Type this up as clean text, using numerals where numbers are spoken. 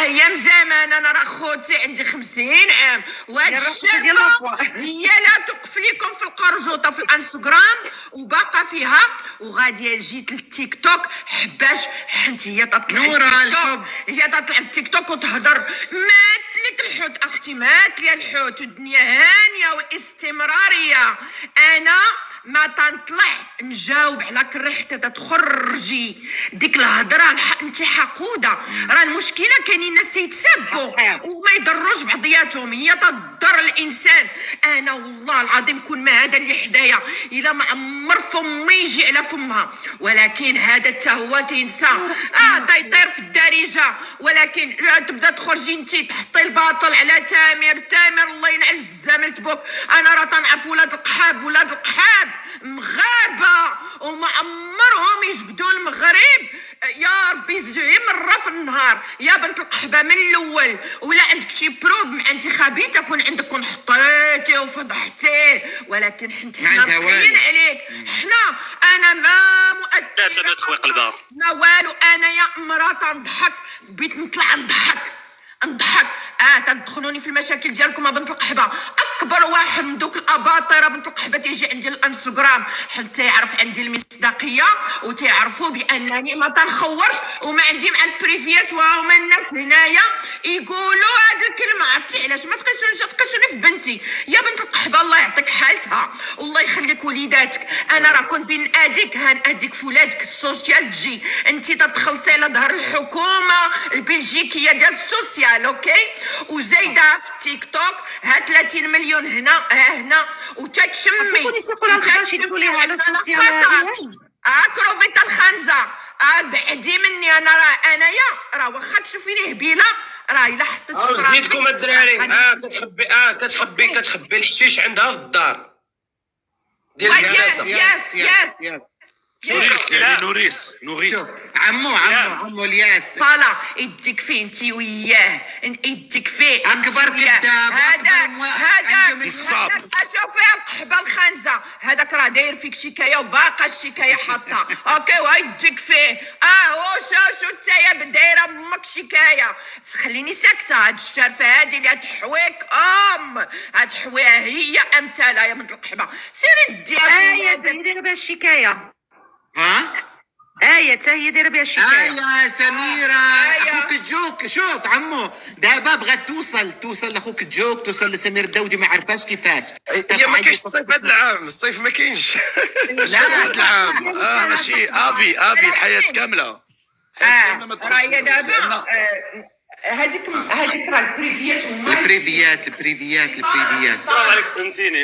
ايام زمان انا راه خوتي عندي 50 عام، وهاد الشابه هي لا تقف لكم في القرجوطه في الانستغرام وباقا فيها، وغاديه جيت للتيك توك حباش حنت هي تطلع الحب، هي تطلع التيك توك وتهضر. مات لك الحوت اختي، مات لي الحوت، والدنيا هانيه والاستمراريه. انا ما تنطلع نجاوب على كري حتى تخرجي ديك الهضره. انت حقوده، راه المشكله كاينين الناس تيتسبوا وما يضروش بعضياتهم، هي تضر الانسان. انا والله العظيم كون ما هذا اللي حدايا الا ما عمر فمي يجي على فمها، ولكن هذا حتى هو تينسى تيطير في الدارجه. ولكن تبدا تخرجي انت تحطي الباطل على تامر الله ينعل الزمن تبوك. انا راه تنعرف ولاد القحاب مغاربه وما عمرهم يجبدوا المغرب. يا ربي يزيدوه مره في النهار. يا بنت القحبه من الاول، ولا عندك شي بروف مع انتخابي تكون عندك حطيتي وفضحتي، ولكن حنا مقيين عليك. حنا انا ما مؤثر لا تخوي قلبها ما والو. انا يا مرا تنضحك، بغيت نطلع نضحك تدخلوني في المشاكل ديالكم. بنت القحبه اكبر واحد من دوك الاباطره بنت القحبه تيجي عندي الانستغرام حتى يعرف عندي المصداقيه، وتيعرفوا بانني ما تنخورش وما عندي مع البريفيات. وهما الناس هنايا يقولوا هذه الكلمه، عرفتي علاش؟ ما تقيسوني في بنتي. يا بنت القحبه الله يعطيك حالتها والله يخليك وليداتك. انا راه كنت بين اديك هناديك في ولادك السوسيال تجي انت تتخلصي على ظهر الحكومه البلجيكيه ديال السوسيال، اوكي؟ وزايده في التيك توك ها 30 مليون هنا وتتشمي كوني سيقول الخراشي يديروا ليها على السوسيال. كروفيتا الخنزه بعدي مني. انا راه انايا راه واخا تشوفيني هبيله راه الا حطيت زيدكم الدراري كتخبي الحشيش عندها في الدار ديال ياس نوريس عمو الياس فوالا يديك فيه انت وياه، يديك فيه اكبر كذاب. هذا شوفي القحبه الخانزه هذاك راه داير فيك شكايه وباقا الشكايه حاطه، اوكي؟ ويديك فيه شو نتايا دايره امك شكايه. خليني ساكته. هاد الشرفه هادي اللي تحويك تحويها هي امثالها يا بنت القحبه. سيري ديري دايره بها الشكايه. ها تا هي دايره بها الشكايه. سميره اخوك الجوك. شوف عمو دابا بغات توصل لاخوك الجوك، توصل لسمير الداودي، ما عرفاش كيفاش. هي ما كاينش الصيف هذا العام، الصيف ما كاينش. لا هذا العام ماشي افي الحياه كامله. راهي دابا هذيك راه البريفيات البريفيات السلام عليكم فهمتيني.